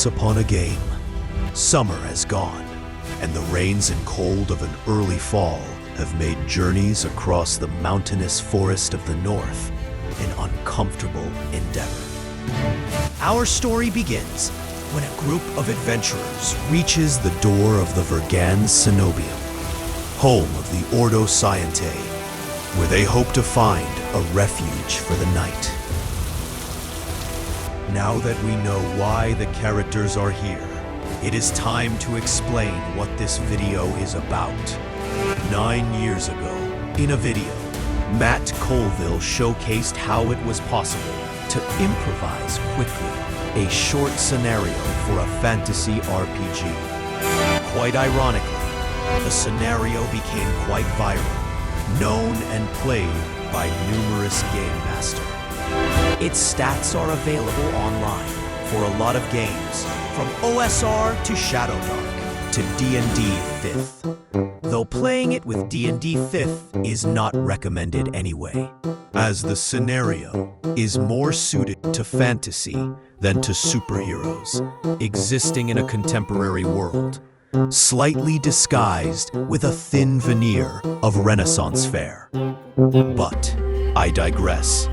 once upon a game, summer has gone, and the rains and cold of an early fall have made journeys across the mountainous forest of the north an uncomfortable endeavor. Our story begins when a group of adventurers reaches the door of the Vergan's Cenobium, home of the Ordo Scientae, where they hope to find a refuge for the night. Now that we know why the characters are here, it is time to explain what this video is about. 9 years ago, in a video, Matt Colville showcased how it was possible to improvise quickly a short scenario for a fantasy RPG. Quite ironically, the scenario became quite viral, known and played by numerous game masters. Its stats are available online for a lot of games, from OSR to Shadow Dark to D&D 5th. Though playing it with D&D 5th is not recommended anyway, as the scenario is more suited to fantasy than to superheroes existing in a contemporary world, slightly disguised with a thin veneer of Renaissance fare. But I digress.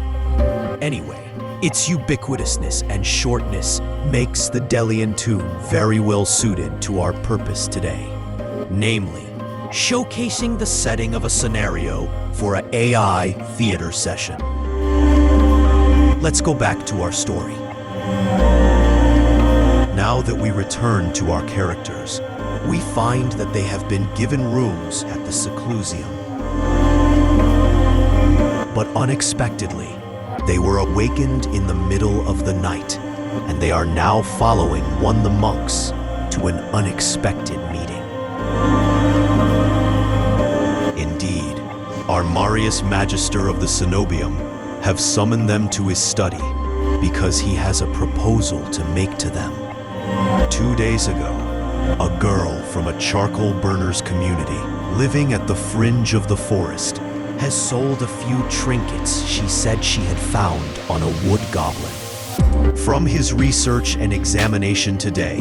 Anyway, its ubiquitousness and shortness makes the Delian Tomb very well suited to our purpose today, namely, showcasing the setting of a scenario for an AI theater session. Let's go back to our story. Now that we return to our characters, we find that they have been given rooms at the Seclusium. But unexpectedly, they were awakened in the middle of the night, and they are now following one the monks to an unexpected meeting. Indeed, our Marius Magister of the Cenobium have summoned them to his study because he has a proposal to make to them. 2 days ago, a girl from a charcoal burners community living at the fringe of the forest has sold a few trinkets she said she had found on a wood goblin. From his research and examination today,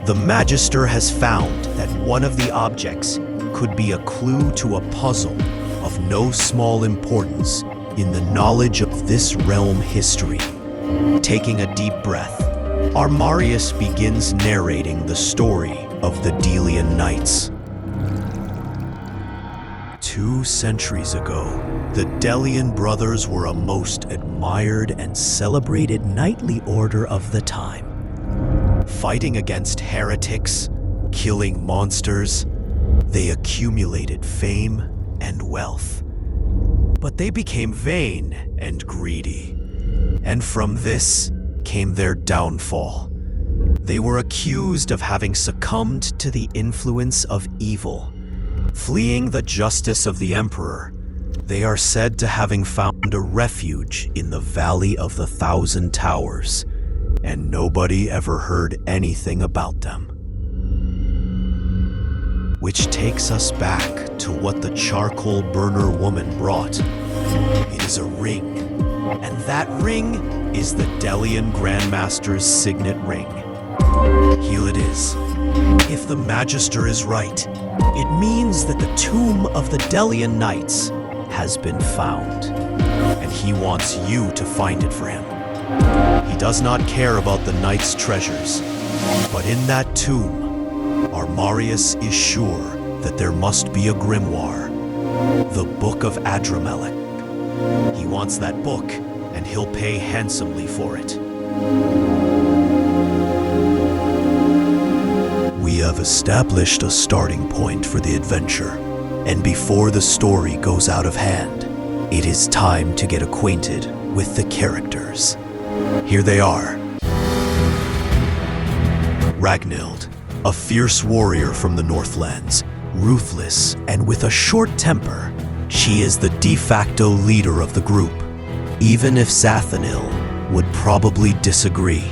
the Magister has found that one of the objects could be a clue to a puzzle of no small importance in the knowledge of this realm history. Taking a deep breath, our Marius begins narrating the story of the Delian Knights. 2 centuries ago, the Delian brothers were a most admired and celebrated knightly order of the time. Fighting against heretics, killing monsters, they accumulated fame and wealth. But they became vain and greedy, and from this came their downfall. They were accused of having succumbed to the influence of evil. Fleeing the justice of the Emperor, they are said to having found a refuge in the Valley of the Thousand Towers, and nobody ever heard anything about them. Which takes us back to what the charcoal burner woman brought. It is a ring, and that ring is the Delian Grandmaster's signet ring. Here it is. If the Magister is right, it means that the tomb of the Delian Knights has been found, and he wants you to find it for him. He does not care about the Knights' treasures, but in that tomb, our Marius is sure that there must be a grimoire, the Book of Adramelech. He wants that book, and he'll pay handsomely for it. We have established a starting point for the adventure, and before the story goes out of hand, it is time to get acquainted with the characters. Here they are. Ragnhild, a fierce warrior from the Northlands, ruthless and with a short temper. She is the de facto leader of the group, even if Zathanil would probably disagree.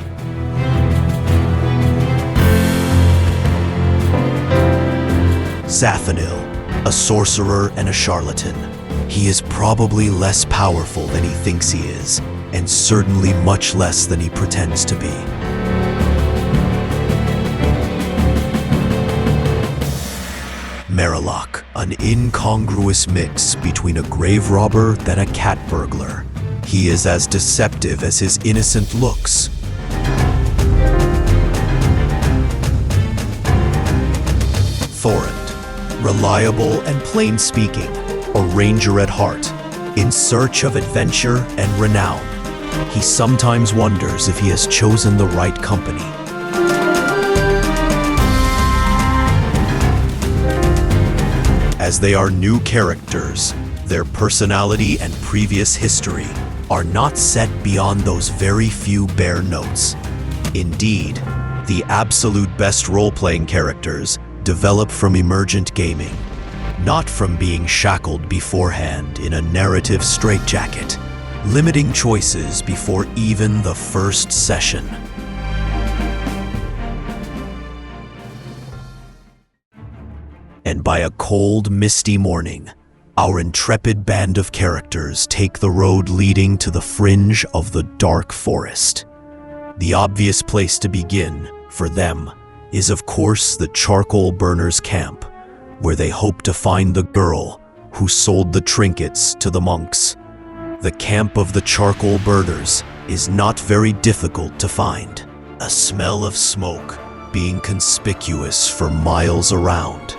Zathanil, a sorcerer and a charlatan. He is probably less powerful than he thinks he is, and certainly much less than he pretends to be. Marilock, an incongruous mix between a grave robber and a cat burglar. He is as deceptive as his innocent looks. Thorond, reliable and plain-speaking, a ranger at heart, in search of adventure and renown. He sometimes wonders if he has chosen the right company. As they are new characters, their personality and previous history are not set beyond those very few bare notes. Indeed, the absolute best role-playing characters develop from emergent gaming, not from being shackled beforehand in a narrative straitjacket, limiting choices before even the first session. And by a cold, misty morning, our intrepid band of characters take the road leading to the fringe of the dark forest. The obvious place to begin, for them, is of course the charcoal burners' camp, where they hope to find the girl who sold the trinkets to the monks. The camp of the charcoal burners is not very difficult to find, a smell of smoke being conspicuous for miles around.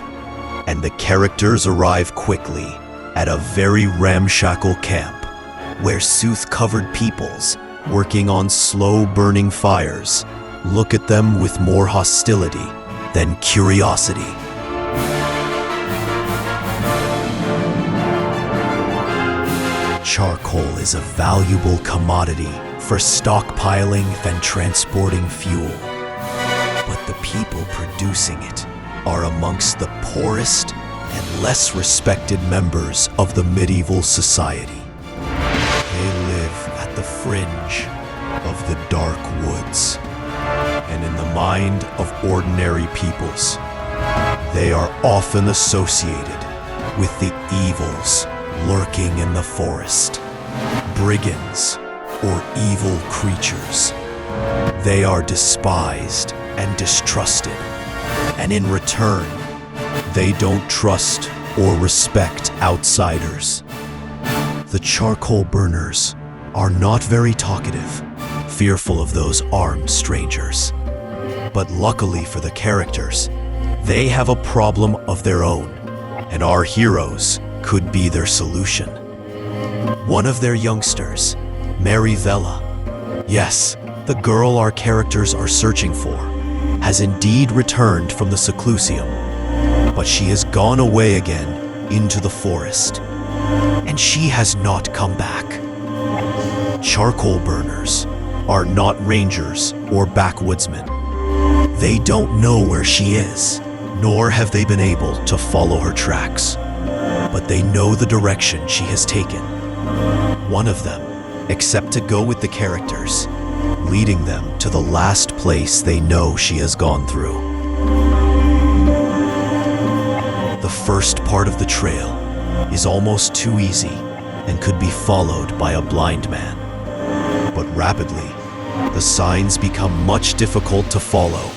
And the characters arrive quickly at a very ramshackle camp, where soot-covered peoples working on slow-burning fires look at them with more hostility than curiosity. Charcoal is a valuable commodity for stockpiling and transporting fuel. But the people producing it are amongst the poorest and less respected members of the medieval society. They live at the fringe of the dark woods, and in the mind of ordinary peoples, they are often associated with the evils lurking in the forest, brigands or evil creatures. They are despised and distrusted, and in return, they don't trust or respect outsiders. The charcoal burners are not very talkative, fearful of those armed strangers. But luckily for the characters, they have a problem of their own, and our heroes could be their solution. One of their youngsters, Mary Vella, yes, the girl our characters are searching for, has indeed returned from the seclusium, but she has gone away again into the forest, and she has not come back. Charcoal burners are not rangers or backwoodsmen. They don't know where she is, nor have they been able to follow her tracks, but they know the direction she has taken. One of them, except to go with the characters, leading them to the last place they know she has gone through. The first part of the trail is almost too easy and could be followed by a blind man. But rapidly, the signs become much difficult to follow,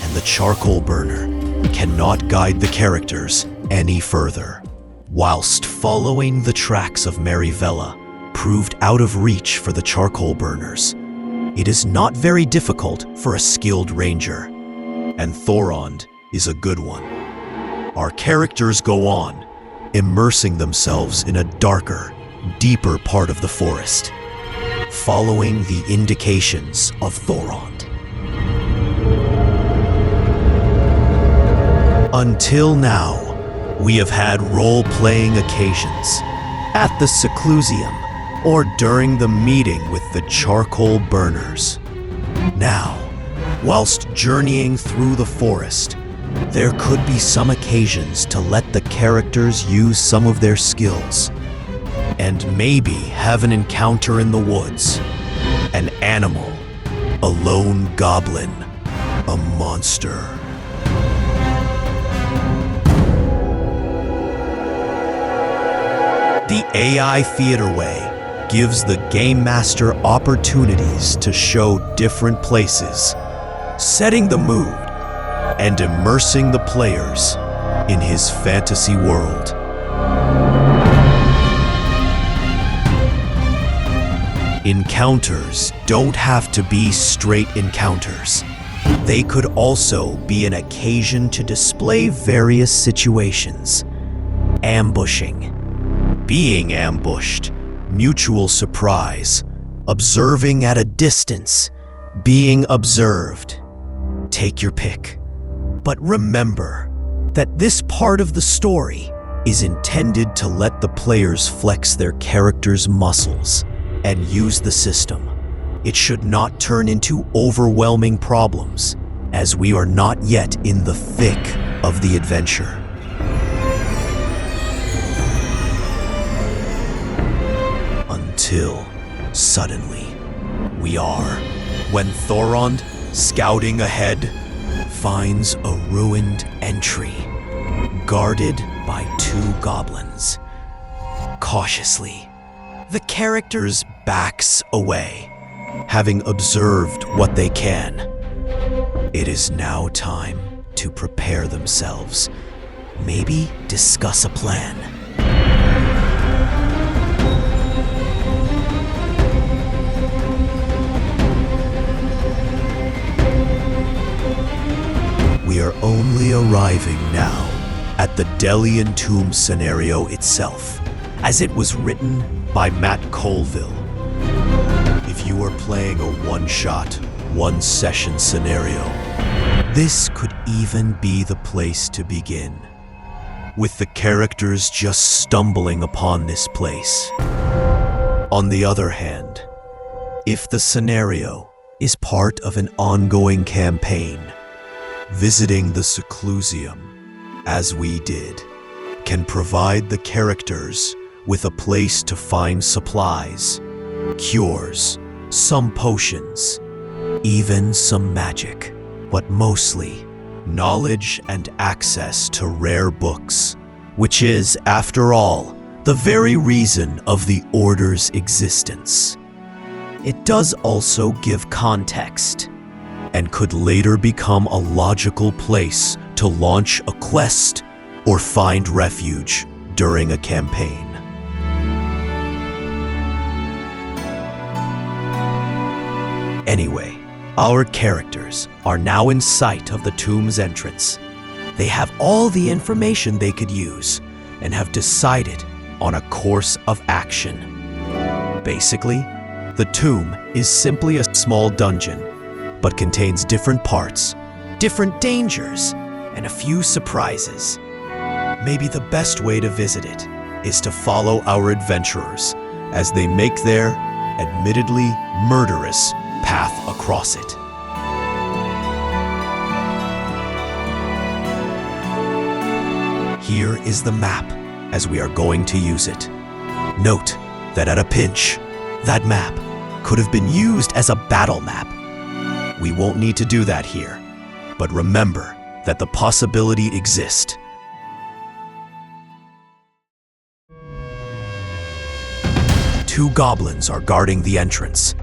and the charcoal burner cannot guide the characters any further. Whilst following the tracks of Mary Vella proved out of reach for the charcoal burners, it is not very difficult for a skilled ranger, and Thorond is a good one. Our characters go on, immersing themselves in a darker, deeper part of the forest, following the indications of Thorond. Until now, we have had role-playing occasions at the seclusium or during the meeting with the charcoal burners. Now, whilst journeying through the forest, there could be some occasions to let the characters use some of their skills, and maybe have an encounter in the woods. An animal, a lone goblin, a monster. The AI Theater Way gives the Game Master opportunities to show different places, setting the mood and immersing the players in his fantasy world. Encounters don't have to be straight encounters. They could also be an occasion to display various situations. Ambushing, being ambushed, mutual surprise, observing at a distance, being observed. Take your pick. But remember that this part of the story is intended to let the players flex their characters' muscles and use the system. It should not turn into overwhelming problems, as we are not yet in the thick of the adventure. Until suddenly we are, when Thorond, scouting ahead, finds a ruined entry, guarded by 2 goblins. Cautiously, the characters backs away, having observed what they can. It is now time to prepare themselves, maybe discuss a plan. We are only arriving now at the Delian Tomb scenario itself, as it was written by Matt Colville. If you are playing a one-shot, one-session scenario, this could even be the place to begin, with the characters just stumbling upon this place. On the other hand, if the scenario is part of an ongoing campaign, visiting the Seclusium, as we did, can provide the characters with a place to find supplies, cures, some potions, even some magic, but mostly knowledge and access to rare books, which is, after all, the very reason of the Order's existence. It does also give context, and could later become a logical place to launch a quest or find refuge during a campaign. Anyway, our characters are now in sight of the tomb's entrance. They have all the information they could use and have decided on a course of action. Basically, the tomb is simply a small dungeon, but contains different parts, different dangers, and a few surprises. Maybe the best way to visit it is to follow our adventurers as they make their, admittedly murderous, path across it. Here is the map as we are going to use it. Note that at a pinch, that map could have been used as a battle map. We won't need to do that here, but remember that the possibility exists. Two goblins are guarding the entrance.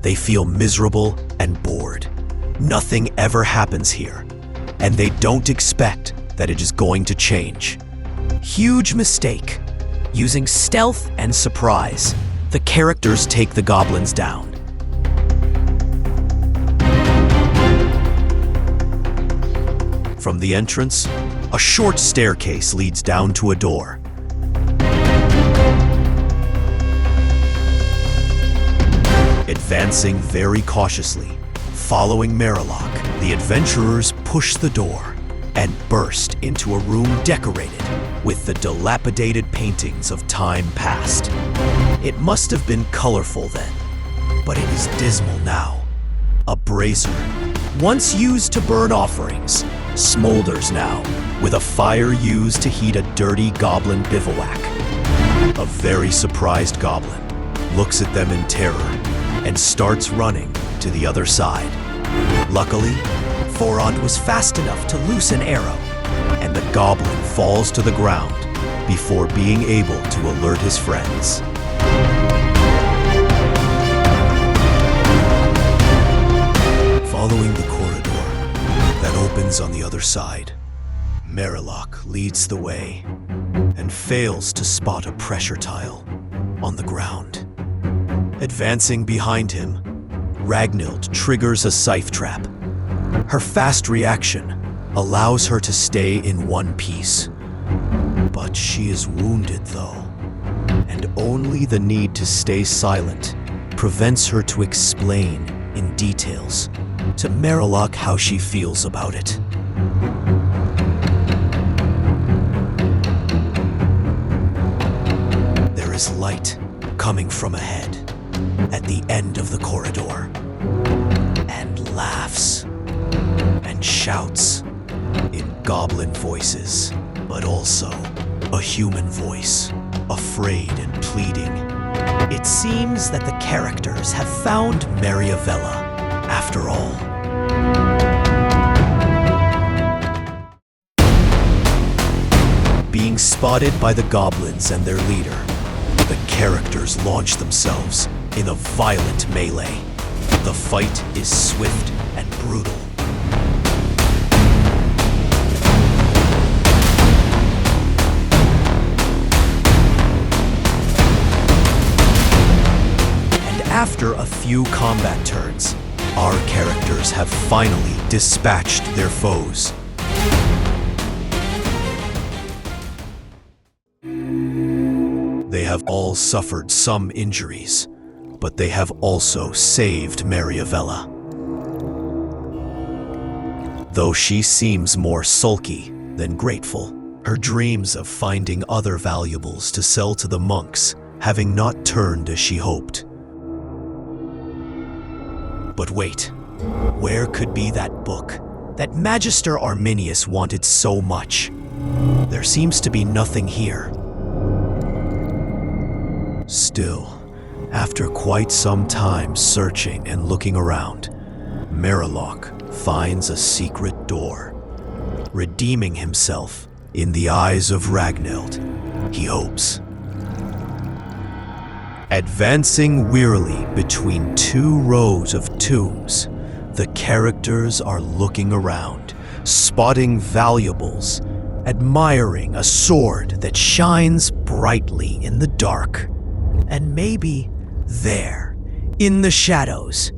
They feel miserable and bored. Nothing ever happens here, and they don't expect that it is going to change. Huge mistake. Using stealth and surprise, the characters take the goblins down. From the entrance, a short staircase leads down to a door. Advancing very cautiously, following Marilock, the adventurers push the door and burst into a room decorated with the dilapidated paintings of time past. It must have been colorful then, but it is dismal now. A brazier, once used to burn offerings, smolders now with a fire used to heat a dirty goblin bivouac. A very surprised goblin looks at them in terror and starts running to the other side. Luckily, Thorond was fast enough to loose an arrow, and the goblin falls to the ground before being able to alert his friends. Following the corridor that opens on the other side, Merilock leads the way and fails to spot a pressure tile on the ground. Advancing behind him, Ragnhild triggers a scythe trap. Her fast reaction allows her to stay in one piece. But she is wounded though, and only the need to stay silent prevents her to explain in details to Merilock how she feels about it. There is light coming from ahead at the end of the corridor, and laughs and shouts in goblin voices, but also a human voice, afraid and pleading. It seems that the characters have found Mariavella after all. Being spotted by the goblins and their leader, the characters launch themselves in a violent melee. The fight is swift and brutal. And after a few combat turns, our characters have finally dispatched their foes. They have all suffered some injuries, but they have also saved Mariavella. Though she seems more sulky than grateful, her dreams of finding other valuables to sell to the monks having not turned as she hoped. But wait, where could be that book that Magister Arminius wanted so much? There seems to be nothing here. Still, after quite some time searching and looking around, Merilock finds a secret door. Redeeming himself in the eyes of Ragnhild, he hopes. Advancing wearily between two rows of tombs, the characters are looking around, spotting valuables, admiring a sword that shines brightly in the dark. And maybe there, in the shadows,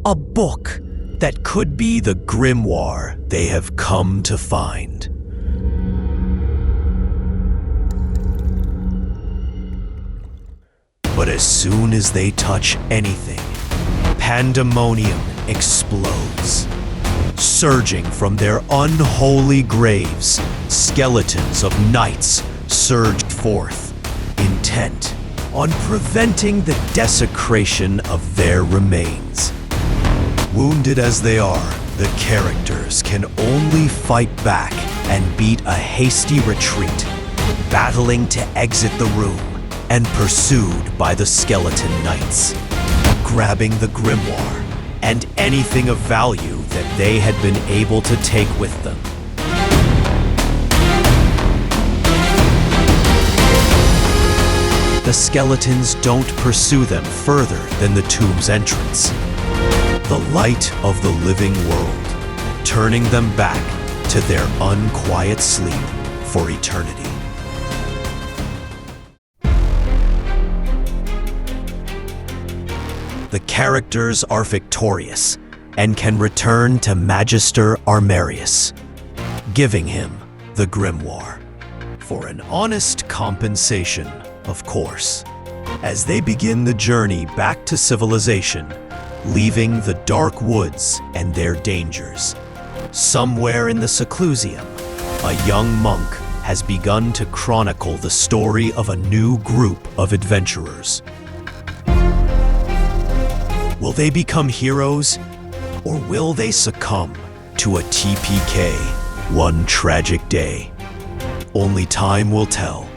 a book that could be the grimoire they have come to find. But as soon as they touch anything, pandemonium explodes. Surging from their unholy graves, skeletons of knights surged forth, intent on preventing the desecration of their remains. Wounded as they are, the characters can only fight back and beat a hasty retreat, battling to exit the room and pursued by the skeleton knights, grabbing the grimoire and anything of value that they had been able to take with them. The skeletons don't pursue them further than the tomb's entrance. The light of the living world, turning them back to their unquiet sleep for eternity. The characters are victorious and can return to Magister Arminius, giving him the grimoire for an honest compensation, of course, as they begin the journey back to civilization, leaving the dark woods and their dangers. Somewhere in the seclusium, a young monk has begun to chronicle the story of a new group of adventurers. Will they become heroes, or will they succumb to a TPK one tragic day? Only time will tell.